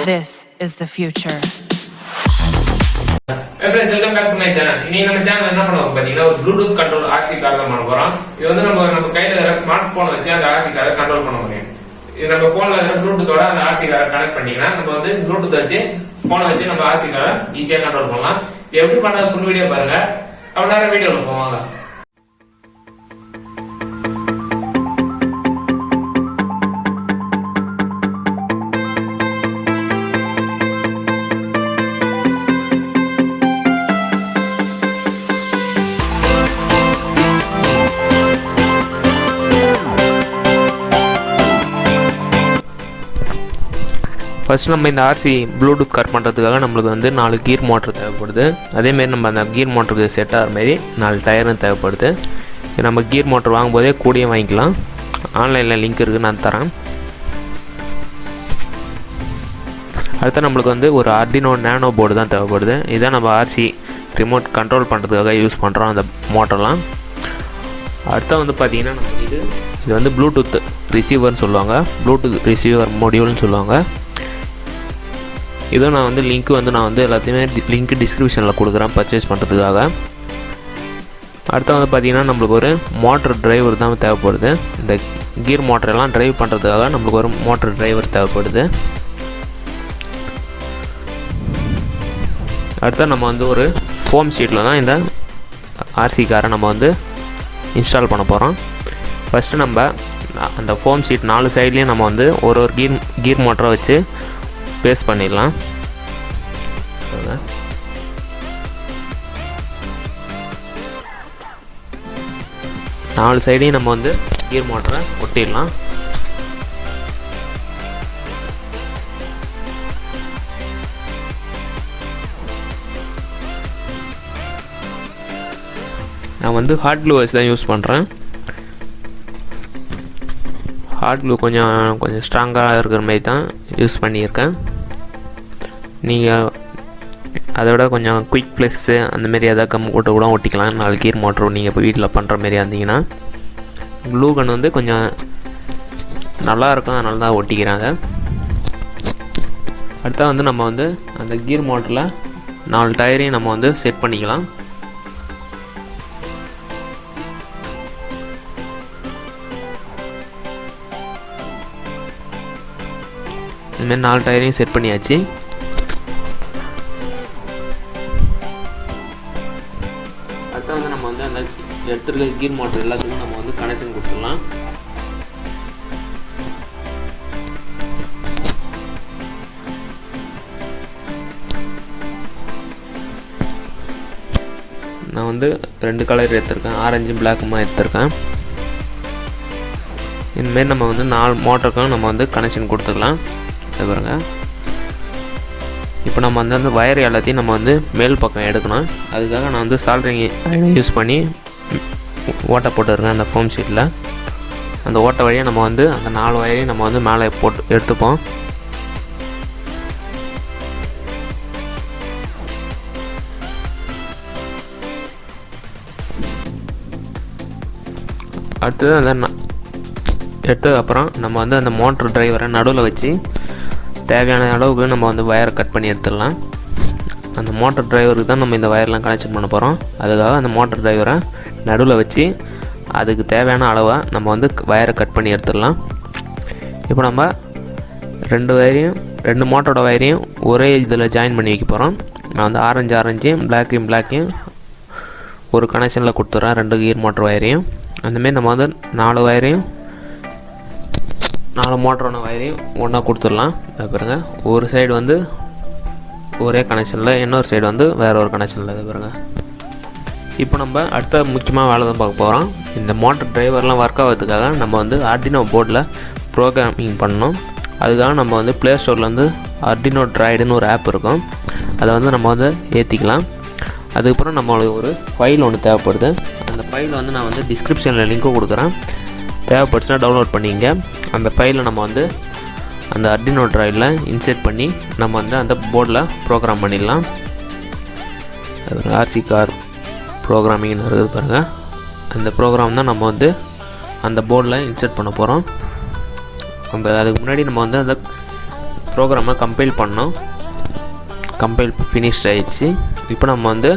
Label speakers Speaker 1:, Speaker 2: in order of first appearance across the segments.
Speaker 1: This is the future.
Speaker 2: Hey friends, welcome back to my channel. இன்னைக்கு நம்ம சேனல்ல என்ன பண்ணுவோம் பாத்தீங்கன்னா ஒரு ப்ளூடூத் கண்ட்ரோல் RC கார் தான் பண்ண போறோம். இது வந்து நம்ம கையில இருக்கிற ஸ்மார்ட் போன் வச்சு அந்த RC காரை கண்ட்ரோல் பண்ண முடியும். இது நம்ம போன்ல இருக்கிற ப்ளூடூத்தோட அந்த RC காரை கனெக்ட் பண்ணிக்கலாம். நம்ம வந்து ப்ளூடூத் வச்சு போனை வச்சு நம்ம RC காரை ஈஸியா கண்ட்ரோல் பண்ணலாம். இது எப்படி பண்றது ஃபுல் வீடியோ பாருங்க. அவ்வளவு வீடியோல போவாங்க. ஃபர்ஸ்ட் நம்ம இந்த RC ப்ளூடூத் கட் பண்ணுறதுக்காக நம்மளுக்கு வந்து 4 கீர் மோட்டர் தேவைப்படுது. அதேமாரி நம்ம அந்த கீர் மோட்டருக்கு செட் ஆகிற மாரி 4 டயரும் தேவைப்படுது. நம்ம கீர் மோட்டர் வாங்கும்போதே கூடயே வாங்கிக்கலாம். ஆன்லைனில் லிங்க் இருக்குது, நான் தரேன். அடுத்து நம்மளுக்கு வந்து ஒரு Arduino Nano போர்டு தான் தேவைப்படுது. இதான் நம்ம RC ரிமோட் கண்ட்ரோல் பண்ணுறதுக்காக யூஸ் பண்ணுறோம் அந்த மோட்டர்லாம். அடுத்து வந்து பார்த்திங்கன்னா நம்ம இது வந்து ப்ளூடூத் ரிசீவர்னு சொல்லுவாங்க, ப்ளூடூத் ரிசீவர் மொடியூல்னு சொல்லுவாங்க. இதுவும் நான் வந்து லிங்க் வந்து எல்லாத்தையுமே லிங்க் டிஸ்கிரிப்ஷனில் கொடுக்குறேன் பர்ச்சேஸ் பண்ணுறதுக்காக. அடுத்து வந்து பார்த்திங்கன்னா நம்மளுக்கு ஒரு மோட்டர் டிரைவர் தான் தேவைப்படுது. இந்த கீர் மோட்டரெல்லாம் ட்ரைவ் பண்ணுறதுக்காக நம்மளுக்கு ஒரு மோட்டர் டிரைவர் தேவைப்படுது. அடுத்து நம்ம வந்து ஒரு ஃபோம் ஷீட்டில் தான் இந்த RC காரை நம்ம வந்து இன்ஸ்டால் பண்ண போகிறோம். ஃபஸ்ட்டு நம்ம அந்த ஃபோம் ஷீட் 4 சைட்லேயும் நம்ம வந்து ஒரு கீர் மோட்டரை வச்சு பேஸ்ட் பண்ணிடலாம். 4 சைடையும் நம்ம வந்து கீர் மோட்டரை ஒட்டிடலாம். நான் வந்து ஹாட் க்ளூ வச்சு தான் யூஸ் பண்ணுறேன். ஹாட் க்ளூ கொஞ்சம் ஸ்ட்ராங்காக இருக்கிற மாதிரி தான் யூஸ் பண்ணியிருக்கேன். நீங்கள் அதை விட கொஞ்சம் குயிக் ப்ளக்ஸு அந்தமாரி எதாவது கம் போட்டு கூட ஒட்டிக்கலாம். 4 கீர் மோட்டர் நீங்கள் இப்போ வீட்டில் பண்ணுற மாரி இருந்தீங்கன்னா க்ளூ கன் வந்து கொஞ்சம் நல்லாயிருக்கும், அதனால தான் ஒட்டிக்கிறேன் அதை. அடுத்தா வந்து நம்ம வந்து அந்த கீர் மோட்டரில் 4 டயரையும் நம்ம வந்து செட் பண்ணிக்கலாம். இதுமாரி 4 டயரையும் செட் பண்ணியாச்சு. அடுத்து வந்து நம்ம வந்து அந்த எடுத்துருக்க கீர் மோட்டர் எல்லாத்துக்கும் நம்ம வந்து கனெக்ஷன் கொடுத்துடலாம். நான் வந்து 2 கலர் எடுத்திருக்கேன், ஆரஞ்சு பிளாக்குமா எடுத்திருக்கேன். இந்தமாரி நம்ம வந்து 4 மோட்டருக்கும் நம்ம வந்து கனெக்ஷன் கொடுத்துக்கலாம். பாருங்க, இப்போ நம்ம வந்து அந்த வயர் எல்லாத்தையும் நம்ம வந்து மேல் பக்கம் எடுக்கணும். அதுக்காக நான் வந்து சால்ட்ரிங் ஐயனை யூஸ் பண்ணி ஓட்டை போட்டுருக்கேன் அந்த ஃபோம் ஷீட்டில். அந்த ஓட்டை வழியாக நம்ம வந்து அந்த 4 வயரையும் நம்ம வந்து மேலே போட்டு எடுத்துப்போம். அடுத்தது அந்த எடுத்ததுக்கப்புறம் நம்ம வந்து அந்த மோட்டர் டிரைவரை நடுவில் வச்சு தேவையான அளவுக்கு நம்ம வந்து வயரை கட் பண்ணி எடுத்துடலாம். அந்த மோட்டர் டிரைவருக்கு தான் நம்ம இந்த வயர்லாம் கனெக்ஷன் பண்ண போகிறோம். அதுக்காக அந்த மோட்டர் டிரைவரை நடுவில் வச்சு அதுக்கு தேவையான அளவை நம்ம வந்து வயரை கட் பண்ணி எடுத்துடலாம். இப்போ நம்ம 2 மோட்டரோட வயரையும் ஒரே இதில் ஜாயின் பண்ணி வைக்க போகிறோம். நான் வந்து ஆரஞ்சையும் பிளாக்கையும் ஒரு கனெக்ஷனில் கொடுத்துட்றேன், 2 கீர் மோட்டர் வயரையும். அந்தமாரி நம்ம வந்து 4 வயரையும் 4 மோட்டரோட வயரையும் ஒன்றா கொடுத்துடலாம். பாருங்க, ஒரு சைடு வந்து ஒரே கனெக்ஷனில், இன்னொரு சைடு வந்து வேறு ஒரு கனெக்ஷனில். பாருங்க, இப்போ நம்ம அடுத்த முக்கியமாக வேலை தான் பார்க்க போகிறோம். இந்த மோட்டர் டிரைவர்லாம் ஒர்க் ஆகிறதுக்காக நம்ம வந்து Arduino போர்டில் ப்ரோக்ராமிங் பண்ணணும். அதுக்காக நம்ம வந்து ப்ளே ஸ்டோர்லேருந்து Arduino ட்ராய்டுன்னு ஒரு ஆப் இருக்கும், அதை வந்து நம்ம வந்து ஏற்றிக்கலாம். அதுக்கப்புறம் நம்மளுக்கு ஒரு ஃபைல் ஒன்று தேவைப்படுது. அந்த ஃபைல் வந்து நான் வந்து டிஸ்கிரிப்ஷனில் லிங்க்கும் கொடுக்குறேன், தேவைப்படுச்சுன்னா டவுன்லோட் பண்ணிங்க. அந்த ஃபைலை நம்ம வந்து அந்த Arduino ட்ரைவில் இன்செர்ட் பண்ணி நம்ம வந்து அந்த போர்டில் ப்ரோக்ராம் பண்ணிடலாம். RC கார் ப்ரோக்ராமிங்னு இருக்குது பாருங்கள். அந்த ப்ரோக்ராம் தான் நம்ம வந்து அந்த போர்டில் இன்சர்ட் பண்ண போகிறோம். அதுக்கு முன்னாடி நம்ம வந்து அந்த ப்ரோக்ராமை கம்பைல் பண்ணோம். கம்பைல் ஃபினிஷ் ஆகிடுச்சு. இப்போ நம்ம வந்து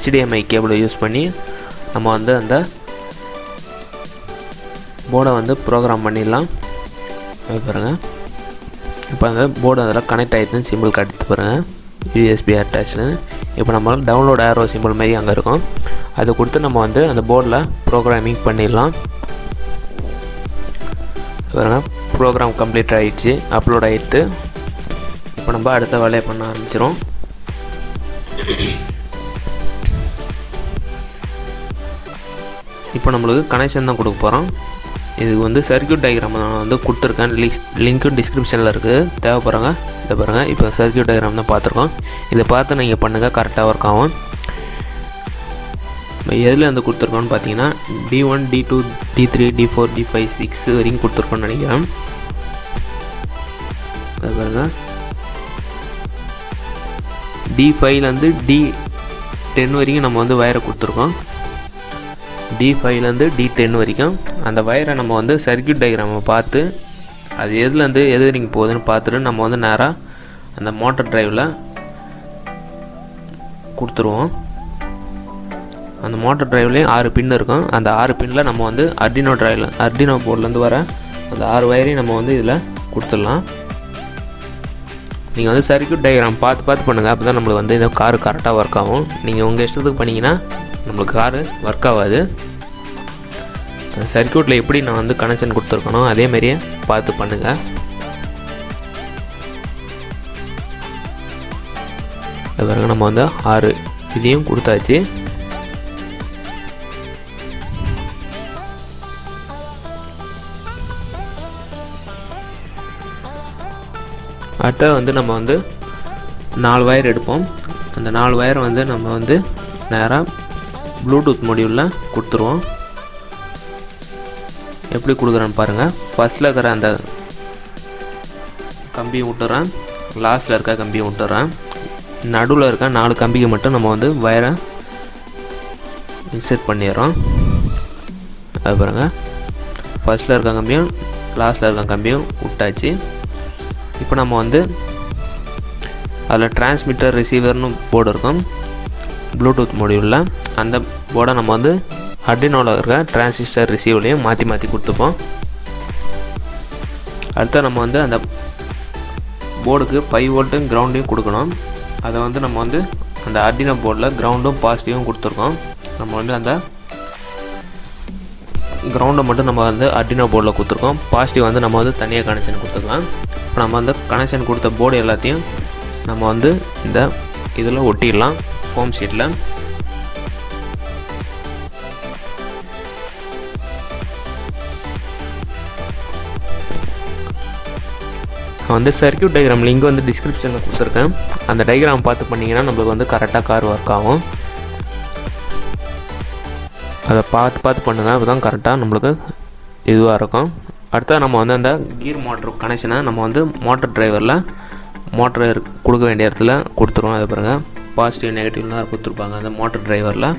Speaker 2: HDMI கேபிளை யூஸ் பண்ணி நம்ம வந்து அந்த போர்டை வந்து ப்ரோக்ராம் பண்ணிடலாம். பாருங்கள், இப்போ அந்த போர்டு அதில் கனெக்ட் ஆகிடுச்சுன்னு சிம்பிள் காட்டிட்டு பாருங்கள், USB அட்டாச்னு. இப்போ நம்ம டவுன்லோட் ஆரோ சிம்பிள் மாதிரி அங்கே இருக்கும், அதை கொடுத்து நம்ம வந்து அந்த போர்டில் ப்ரோக்ராமிங் பண்ணிடலாம். பாருங்கள், ப்ரோக்ராம் கம்ப்ளீட் ஆகிடுச்சு, அப்லோட் ஆகிடுது. இப்போ நம்ம அடுத்த வேலையை பண்ண ஆரம்பிச்சிடும். இப்போ நம்மளுக்கு கனெக்ஷன் தான் கொடுக்க போகிறோம். இதுக்கு வந்து சர்க்யூட் டயக்ராம் நான் வந்து கொடுத்துருக்கேன், லிங்க்கும் டிஸ்கிரிப்ஷனில் இருக்குது, தேவைப்படுறாங்க. இதை பாருங்கள், இப்போ சர்க்யூட் டயக்ராம் தான் பார்த்துருக்கோம். இதை பார்த்து நீங்கள் பண்ணுங்கள், கரெக்டாக ஒர்க் ஆகும். எதில் வந்து கொடுத்துருக்கோன்னு பார்த்தீங்கன்னா D1, D2, D3, D4, D5, 6 வரைக்கும் கொடுத்துருக்கோன்னு நினைக்கிறேன். அதை பாருங்கள், D5லேருந்து D10 வரைக்கும் நம்ம வந்து வயரை கொடுத்துருக்கோம். D5லேருந்து D10 வரைக்கும் அந்த வயரை நம்ம வந்து சர்க்யூட் டயக்ராமை பார்த்து அது எதுலேருந்து எது வரைக்கும் போகுதுன்னு பார்த்துட்டு நம்ம வந்து நேராக அந்த மோட்டர் டிரைவில் கொடுத்துருவோம். அந்த மோட்டர் டிரைவ்லேயும் 6 பின் இருக்கும். அந்த 6 பின்னில் நம்ம வந்து அர்டினோ போர்ட்லேருந்து வர அந்த 6 வயரையும் நம்ம வந்து இதில் கொடுத்துடலாம். நீங்கள் வந்து சர்க்யூட் டயக்ராம் பார்த்து பண்ணுங்கள், அப்போ தான் நம்மளுக்கு வந்து இந்த காரு கரெக்டாக ஒர்க் ஆகும். நீங்கள் உங்கள் இஷ்டத்துக்கு பண்ணிங்கன்னா நம்மளுக்கு காரு ஒர்க் ஆகாது. சர்க்யூட்டில் எப்படி நான் வந்து கனெக்ஷன் கொடுத்துருக்கனோ அதேமாரியே பார்த்து பண்ணுங்கள். அதுக்காக நம்ம வந்து 6 இதையும் கொடுத்தாச்சு. அடுத்த வந்து நம்ம வந்து 4 வயர் எடுப்போம். அந்த 4 வயரை வந்து நம்ம வந்து நேராக ப்ளூடூத் மாடியூலில் கொடுத்துருவோம். எப்படி கொடுக்குறேன்னு பாருங்கள். ஃபஸ்ட்டில் இருக்கிற அந்த கம்பியை விட்டுறேன், லாஸ்ட்டில் இருக்க கம்பியை விட்டுறேன். நடுவில் இருக்க 4 கம்பிக்கு மட்டும் நம்ம வந்து வயரை இன்செர்ட் பண்ணிடுறோம். அது பாருங்கள், ஃபஸ்ட்டில் இருக்க கம்பியும் லாஸ்ட்டில் இருக்க கம்பியும் விட்டாச்சு. இப்போ நம்ம வந்து அதில் டிரான்ஸ்மிட்டர் ரிசீவர்னு போர்டு இருக்கும் ப்ளூடூத் மாடியூலில். அந்த போர்டை நம்ம வந்து அர்டினோவில் இருக்க டிரான்சிஸ்டர் ரிசீவ்லையும் மாற்றி கொடுத்துப்போம். அடுத்த நம்ம வந்து அந்த போர்டுக்கு 5 வோல்ட்டும் கிரவுண்டையும் கொடுக்கணும். அதை வந்து நம்ம வந்து அந்த அர்டினோ போர்டில் கிரவுண்டும் பாசிட்டிவும் கொடுத்துருக்கோம். நம்ம வந்து அந்த கிரவுண்டை மட்டும் நம்ம வந்து அர்டினோ போர்டில் கொடுத்துருக்கோம், பாசிட்டிவ் வந்து நம்ம வந்து தனியாக கனெக்ஷன் கொடுத்துக்கலாம். இப்போ நம்ம வந்து கனெக்ஷன் கொடுத்த போர்டு எல்லாத்தையும் நம்ம வந்து இந்த இதில் ஒட்டிடலாம், ஃபோம் ஷீட்டில். வந்து சர்க்யூட் டயக்ராம் லிங்க் வந்து டிஸ்கிரிப்ஷனில் கொடுத்துருக்கேன். அந்த டயக்ராம் பார்த்து பண்ணிங்கன்னா நம்மளுக்கு வந்து கரெக்டாக கார் ஒர்க் ஆகும். அதை பார்த்து பண்ணுங்கள், அப்போ தான் கரெக்டாக நம்மளுக்கு இதுவாக இருக்கும். அடுத்தது நம்ம வந்து அந்த கீர் மோட்ரு கனெக்ஷனை நம்ம வந்து மோட்டர் டிரைவரில் மோட்ரு கொடுக்க வேண்டிய இடத்துல கொடுத்துருவோம். அது பாருங்கள், பாசிட்டிவ் நெகட்டிவ்லாம் கொடுத்துருப்பாங்க அந்த மோட்டர் டிரைவரில்.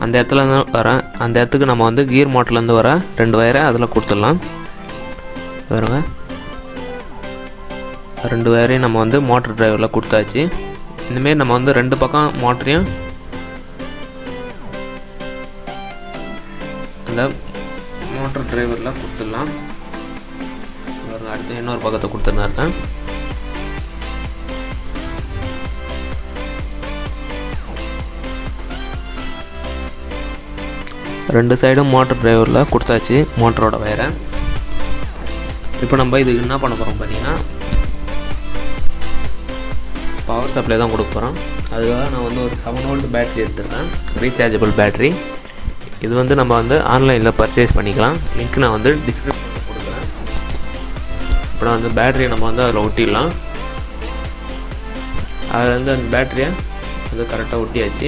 Speaker 2: அந்த இடத்துலேருந்து அந்த இடத்துக்கு நம்ம வந்து கீர் மோட்டர்லேருந்து வர 2 வயரை அதில் கொடுத்துடலாம். பாருங்க, 2 வயரையும் நம்ம வந்து மோட்டர் டிரைவரில் கொடுத்தாச்சு. இந்தமாரி நம்ம வந்து 2 பக்கம் மோட்டரையும் அந்த மோட்டர் டிரைவரில் கொடுத்துடலாம். அடுத்து இன்னொரு பக்கத்தை கொடுத்துருந்தா இருக்கேன். ரெண்டு சைடும் மோட்டர் டிரைவரில் கொடுத்தாச்சு மோட்டரோட வயரை. இப்போ நம்ம இதுக்கு என்ன பண்ண போகிறோம் பார்த்தீங்கன்னா பவர் சப்ளை தான் கொடுக்க போகிறோம். அதுக்காக நான் வந்து ஒரு 7 வோல்ட் பேட்ரி எடுத்துருக்கேன், ரீசார்ஜபிள் பேட்ரி. இது வந்து நம்ம வந்து ஆன்லைனில் பர்ச்சேஸ் பண்ணிக்கலாம், லிங்க் நான் வந்து டிஸ்கிரிப்ஷனில் கொடுக்குறேன். இப்போ வந்து பேட்டரியை நம்ம வந்து அதில் ஒட்டிடலாம். அதில் வந்து அந்த பேட்டரியை வந்து கரெக்டாக ஒட்டியாச்சு.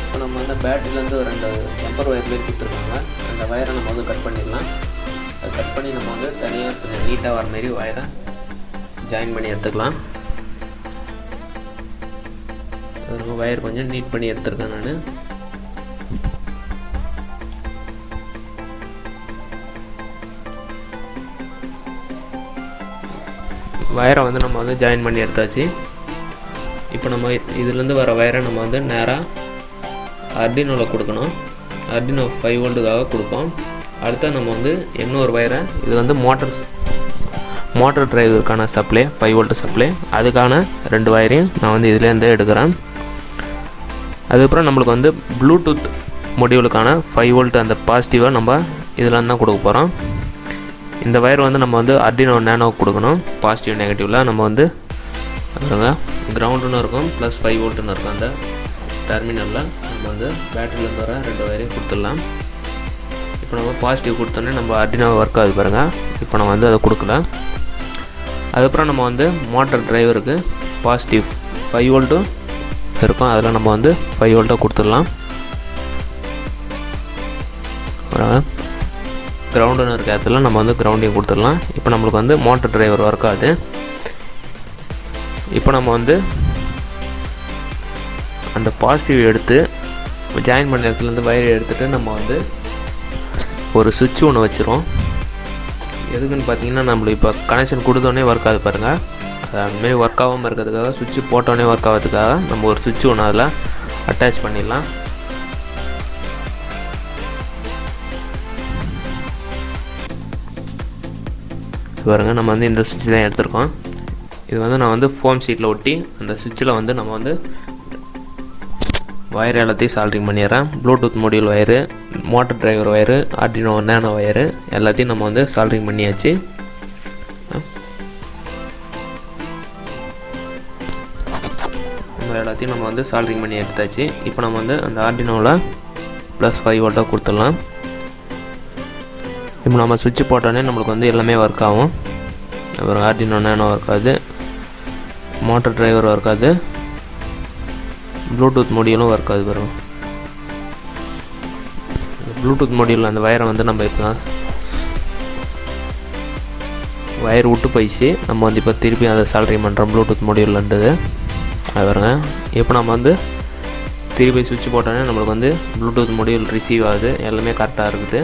Speaker 2: இப்போ நம்ம வந்து பேட்டரியிலேருந்து 2 ஜம்பர் ஒயர் மாதிரி கொடுத்துருக்காங்க. அந்த வயரை நம்ம வந்து கட் பண்ணிடலாம். அதை கட் பண்ணி நம்ம வந்து தனியாக கொஞ்சம் நீட்டாக வர மாரி வயரை ஜாயின் பண்ணி எடுத்துக்கலாம். வயர் கொஞ்சம் நீட் பண்ணி எடுத்துருக்கேன் நான். வயரை வந்து நம்ம வந்து ஜாயின் பண்ணி எடுத்தாச்சு. இப்போ நம்ம இதுலேருந்து வர வயரை நம்ம வந்து நேராக Arduinoவில் கொடுக்கணும். Arduino 5 வோல்ட்டுக்காக கொடுப்போம். அடுத்து நம்ம வந்து இன்னொரு வயரை, இது வந்து மோட்டர் டிரைவருக்கான சப்ளை, 5 வோல்ட் சப்ளை, அதுக்கான 2 வயரையும் நான் வந்து இதுலேருந்து எடுக்கிறேன். அதுக்கப்புறம் நம்மளுக்கு வந்து ப்ளூடூத் மொடியூலுக்கான 5 வோல்ட் அந்த பாசிட்டிவை நம்ம இதில் தான் கொடுக்க போகிறோம். இந்த வயர் வந்து நம்ம வந்து Arduino Nano கொடுக்கணும். பாசிட்டிவ் நெகட்டிவில் நம்ம வந்து கிரவுண்டுன்னு இருக்கும், ப்ளஸ் 5 வோல்ட்டுன்னு இருக்கும். அந்த டெர்மினலில் நம்ம வந்து பேட்டரியிலேருந்து வர 2 வயரையும் கொடுத்துடலாம். இப்போ நம்ம பாசிட்டிவ் கொடுத்தோன்னே நம்ம Arduino ஒர்க் ஆகுது பாருங்கள். இப்போ நம்ம வந்து அதை கொடுக்கல. அதுக்கப்புறம் நம்ம வந்து மோட்டர் டிரைவருக்கு பாசிட்டிவ் 5 வோல்ட்டும் இருக்கும், அதில் நம்ம வந்து 5 வோல்ட்டை கொடுத்துடலாம். கிரவுண்டுன்னு இருக்க இடத்துல நம்ம வந்து கிரவுண்டையும் கொடுத்துடலாம். இப்போ நம்மளுக்கு வந்து மோட்டர் டிரைவர் ஒர்க் ஆகுது. இப்போ நம்ம வந்து அந்த பாசிட்டிவ் எடுத்து ஜாயின் பண்ண இடத்துலேருந்து வயரை எடுத்துகிட்டு நம்ம வந்து ஒரு சுவிட்ச் ஒன்று வச்சுருவோம். எதுக்குன்னு பார்த்தீங்கன்னா, நம்மளுக்கு இப்போ கனெக்ஷன் கொடுத்தோடனே ஒர்க் ஆகுது பாருங்கள். அது அதுமாரி ஒர்க் ஆகாமல் இருக்கிறதுக்காக, சுவிட்ச் போட்டோடனே ஒர்க் ஆகிறதுக்காக நம்ம ஒரு சுவிட்ச் ஒன்று அதில் அட்டாச் பண்ணிடலாம். பாருங்கள், நம்ம வந்து இந்த சுவிட்ச் தான் எடுத்திருக்கோம். இது வந்து நான் வந்து ஃபோம் ஷீட்டில் ஒட்டி அந்த சுவிட்சில் வந்து நம்ம வந்து வயர் எல்லாத்தையும் சால்ட்ரிங் பண்ணிடுறேன். Bluetooth module wire, motor driver wire, Arduino Nano wire எல்லாத்தையும் நம்ம வந்து சால்ட்ரிங் பண்ணியாச்சு. எல்லாத்தையும் நம்ம வந்து சால்ட்ரிங் பண்ணி எடுத்தாச்சு. இப்போ நம்ம வந்து அந்த Arduinoவில் ப்ளஸ் 5 வோல்ட்டாக கொடுத்துடலாம். இப்போ நம்ம சுவிட்ச் போட்டோன்னே நம்மளுக்கு வந்து எல்லாமே ஒர்க் ஆகும். அப்புறம் Arduino Nano ஒர்க் ஆகுது, மோட்டர் டிரைவர் ஒர்க் ஆகுது, ப்ளூடூத் மொடியூலும் ஒர்க் ஆகுது பாருங்கள். ப்ளூடூத் மொடியூல் அந்த வயரை வந்து நம்ம இப்போ தான் வயர் விட்டு போயிடுச்சு. நம்ம வந்து இப்போ திருப்பி அதை சால்ட்ரிங் பண்ணுறோம் ப்ளூடூத் மொடியூல்ன்றது. அது பாருங்க, இப்போ நம்ம வந்து திருப்பி சுவிட்ச் போட்டோன்னே நம்மளுக்கு வந்து ப்ளூடூத் மொடியூல் ரிசீவ் ஆகுது, எல்லாமே கரெக்டாக இருக்குது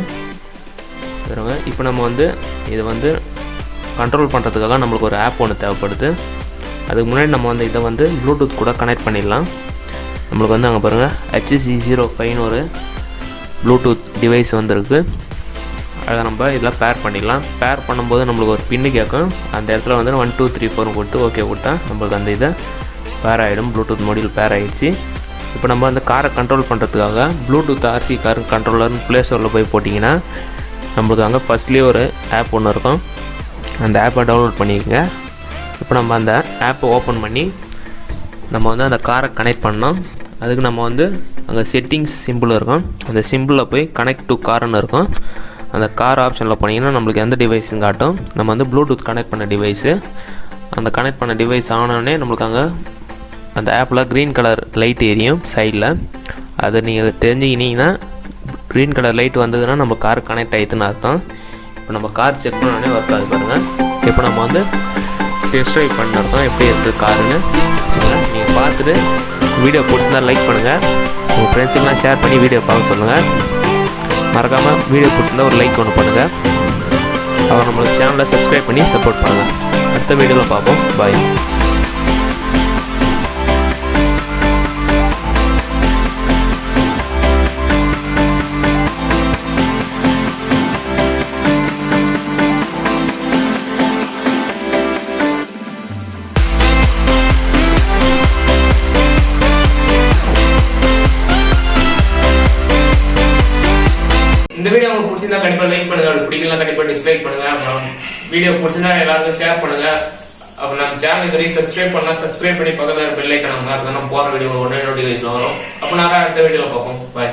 Speaker 2: பாருங்க. இப்போ நம்ம வந்து இதை வந்து கண்ட்ரோல் பண்ணுறதுக்காக நம்மளுக்கு ஒரு ஆப் ஒன்று தேவைப்படுது. அதுக்கு முன்னாடி நம்ம வந்து இதை வந்து ப்ளூடூத் கூட கனெக்ட் பண்ணிடலாம். நம்மளுக்கு வந்து அங்கே பாருங்கள் HC05ன்னு ஒரு ப்ளூடூத் டிவைஸ் வந்துருக்கு. அதை நம்ம இதில் பேர் பண்ணிடலாம். பேர் பண்ணும்போது நம்மளுக்கு ஒரு பின்னு கேட்கும். அந்த இடத்துல வந்து 1 2 3 4 கொடுத்து ஓகே கொடுத்தா நம்மளுக்கு அந்த இதை பேர் ஆகிடும். ப்ளூடூத் மொடியூல் பேர் ஆகிடுச்சு. இப்போ நம்ம அந்த காரை கண்ட்ரோல் பண்ணுறதுக்காக ப்ளூடூத் RC கார் கண்ட்ரோலர்னு ப்ளே ஸ்டோரில் போய் போட்டிங்கன்னா நம்மளுக்கு அங்கே ஃபஸ்ட்லேயே ஒரு ஆப் ஒன்று இருக்கும். அந்த ஆப்பை டவுன்லோட் பண்ணிக்கோங்க. இப்போ நம்ம அந்த ஆப்பை ஓப்பன் பண்ணி நம்ம வந்து அந்த காரை கனெக்ட் பண்ணோம். அதுக்கு நம்ம வந்து அங்கே செட்டிங்ஸ் சிம்பிள் இருக்கும், அந்த சிம்பிளில் போய் கனெக்ட் டு கார்னு இருக்கும். அந்த கார் ஆப்ஷனில் போனீங்கன்னா நம்மளுக்கு எந்த டிவைஸுன்னு காட்டும். நம்ம வந்து ப்ளூடூத் கனெக்ட் பண்ண டிவைஸு, அந்த கனெக்ட் பண்ண டிவைஸ் ஆனோடனே நம்மளுக்கு அங்கே அந்த ஆப்பில் க்ரீன் கலர் லைட் எரியும் சைடில். அதை நீங்கள் தெரிஞ்சுக்கினீங்கன்னா க்ரீன் கலர் லைட் வந்ததுன்னா நம்ம கார் கனெக்ட் ஆகிடுதுன்னு அர்த்தம். இப்போ நம்ம கார் செக் பண்ணோடனே ஒர்க் ஆகுது பாருங்கள். இப்போ நம்ம வந்து டெஸ்ட் ட்ரைவ் பண்ணிருக்கோம் எப்படி இருக்குது காருன்னு. நீங்கள் பார்த்துட்டு வீடியோ பிடிச்சிருந்தா லைக் பண்ணுங்கள், உங்கள் ஃப்ரெண்ட்ஸுக்கெலாம் ஷேர் பண்ணி வீடியோ பார்க்க சொல்லுங்கள். மறக்காமல் வீடியோ பிடிச்சிருந்தா ஒரு லைக் ஒன்று பண்ணுங்கள். அப்புறம் நம்மளுக்கு சேனலை சப்ஸ்கிரைப் பண்ணி சப்போர்ட் பண்ணுங்கள். அடுத்த வீடியோவில் பார்ப்போம். பாய்.
Speaker 1: இந்த வீடியோ உங்களுக்கு பிடிச்சிருந்தா கண்டிப்பா லைக் பண்ணுங்க, பிடிக்கலாம் கண்டிப்பா டிஸ்லைக் பண்ணுங்க. அப்புறம் வீடியோ பிடிச்சிருந்தா எல்லாருக்கும் ஷேர் பண்ணுங்க. அப்புறம் நம்ம சேனல் இதுவரை சப்ஸ்கிரைப் பண்ணலாம், சப்ஸ்கிரைப் பண்ணி பக்கத்துல பெல் ஐக்கான போற வீடியோ உடனே நோட்டிஃபிகேஷன் வரும். அப்ப நான் அடுத்த வீடியோல பார்ப்போம். பாய்.